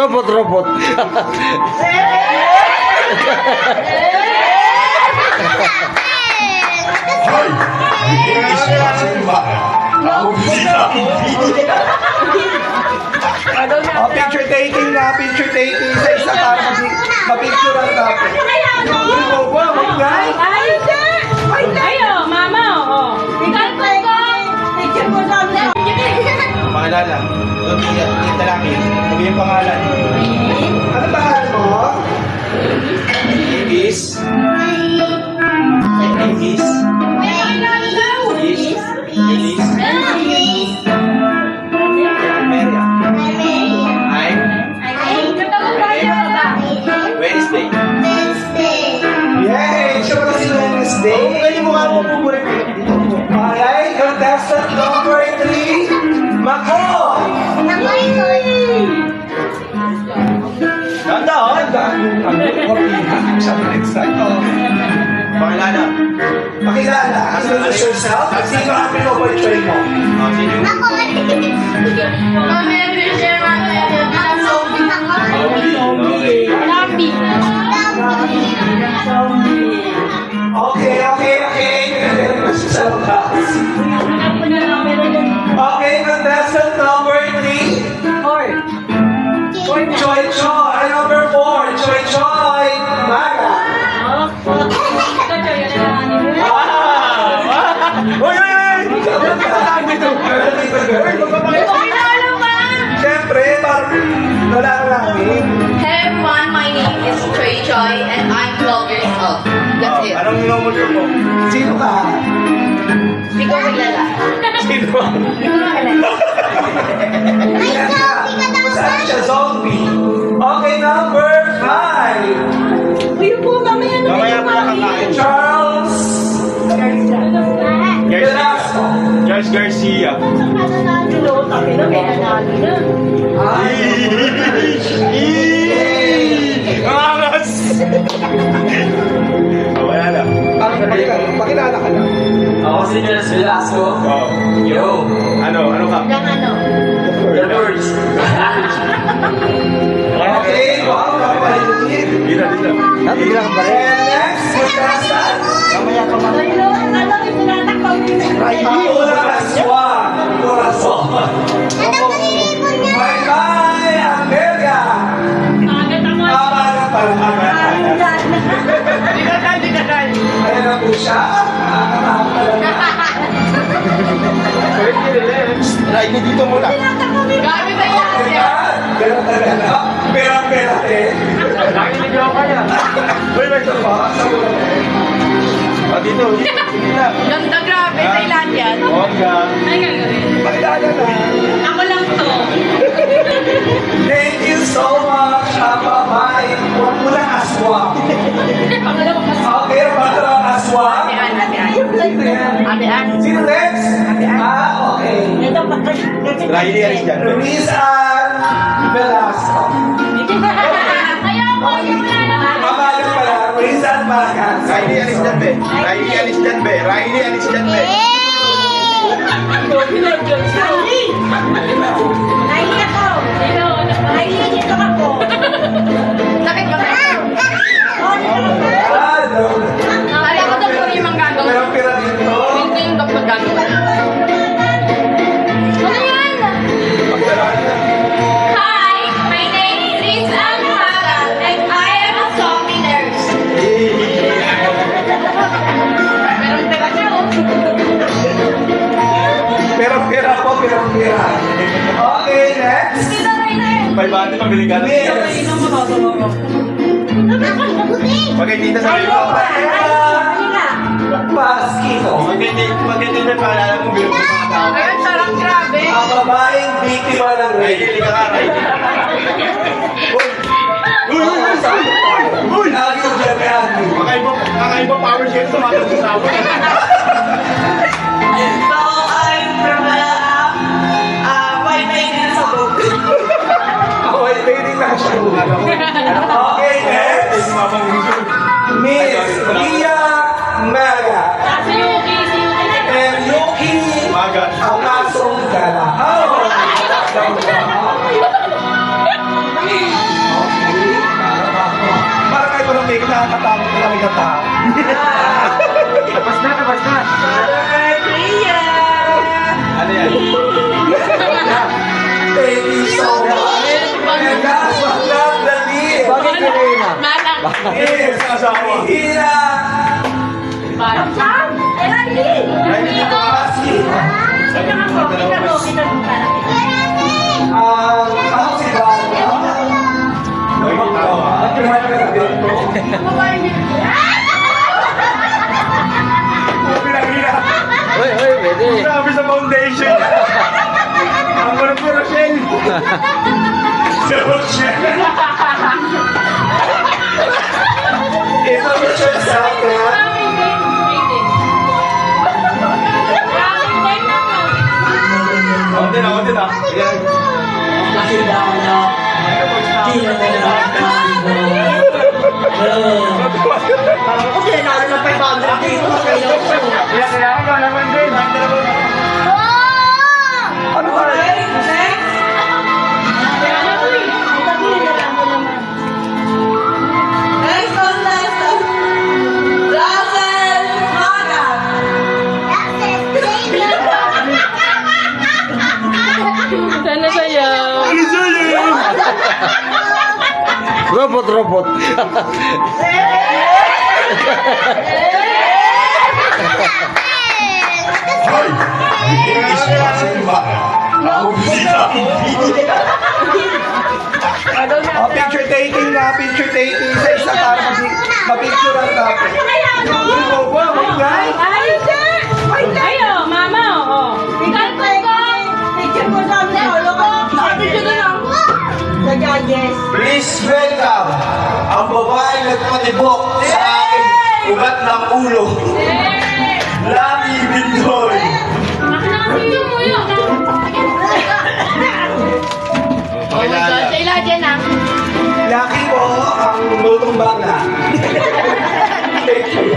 Robot. Hoy! Bilis pa sa iba. Nakubisita. Picture taking na, picture taking. Isa para mapicture ang natin. Mama, Pangalanan. Kita lang yun. Sabi yung pangalan. Ano pangalan mo? Ibis. Ibis. Ibis. Maria. Wednesday. Yay! Siya pala si Wednesday. Oo, ganyan mo nga mo po. Okay, contestant number 3. Mako! Ganda, oh! Pakilala. Pakilala. Introduce yourself. Sino ang pinoportray mo? Sino? Okay. Sa labas. Okay, contestant number 3. Choi. Number 4. Choi. Maga. Uy! Siyempre, parang wala ka namin. Hey everyone, my name is Choi and I'm 12 years old. That's it. Anong minumulyo mo? Sino ka? Hindi ko kilala. Sino? Saan siya? Zombie. Okay, number 5. Mamaya pa kakain. Charles Velasco. Charles Garcia. Angas! Wala na. Pakilala ka lang. Ako si Charles Velasco. Oh. Yo. Ano ka? The birds. Okay, wow, kapalitin. Dila. Bilang ba rin? And next, contestant. Mamaya pa man. Paula Aswan. Corazon. Bye-bye, Amelia. Amalan pala. Ayan na po siya. Try niyo dito muna. Gamit na yan. Pera eh. Nakinig ako kaya. Uy, may ito pa. Sa mula eh. Dito. Sige na. Ganda, grabe. Thailand yan. Bongga. Ay, gagawin. Pakilala na. Ako lang to. Thank you so much, Bye. Huwag mo lang aswang. Okay, para aswang. Ate-an. Sino next? Okay. Riley alis dyan. Luis Ann Velasco. Mamalan pala, Luis Ann Malacan. Riley alis dyan, be. Riley alis dyan, be. Sakit ba kayo? Alam ko doktor yung mga gagawin. Meron pira dito. Hindi yung doktor gagawin. Ano yan? Hi, my name is Liz Almada and I am a zombie nurse. Meron pera siya, oh. Pira po. Okay, next. May bati pabili ka. Miss. Magkitita sa iyo. Paskito. Magkitita pa alala kung bilog sa mga tao. Ayun, sarang grabe. Ang babaeng biktima ng Riley, rape. liga ka, Riley. Uy! Lagi yung jamihan. Kakaiba power share sa mga nagsasawa. So, I'm from white lady na sa book. Away, lady na siya. Okay, next. Miss Mia Maga. Si Yuki. And Yuki Maga. Ang asong gala. Oh! nakakatakot na talaga tao. Tapos na, tapos na. Ano yan? Thank you so much. Dali. Bakit ka rin na? Malang. Yes, asawa. Hira. Parang saan? Eh, Riley! Riley, dito ka. Kita mo, kita mo, kita mo. Ako si Bala. Uy, uy, pwede. Grabe sa foundation. Ang gano'n po, Rochelle. Si Rochelle. Ito mo siya sa akin. Konti na, konti na. Yan. Kailangan ko naman din. Ano ba? Next contestant, Russell Magan. Sana sa'yo. Robot, robot. Hoy! English Russell Magan. Nakubisita. Picture taking na, picture taking. Isa-isa para mapicture ang natin. Ikaw ba? Guys? Ayo, mama, oh. Ikaw po ko. Picture mo sa amin, ulo ko. Picture na lang. Sa judges. Please welcome ang babae nagpatibok sa aking ugat ng ulo. Lani Bindoy. Picture mo yun. Pakilala. Sila dyan ah. Laki po ang lutong bangla. Thank you.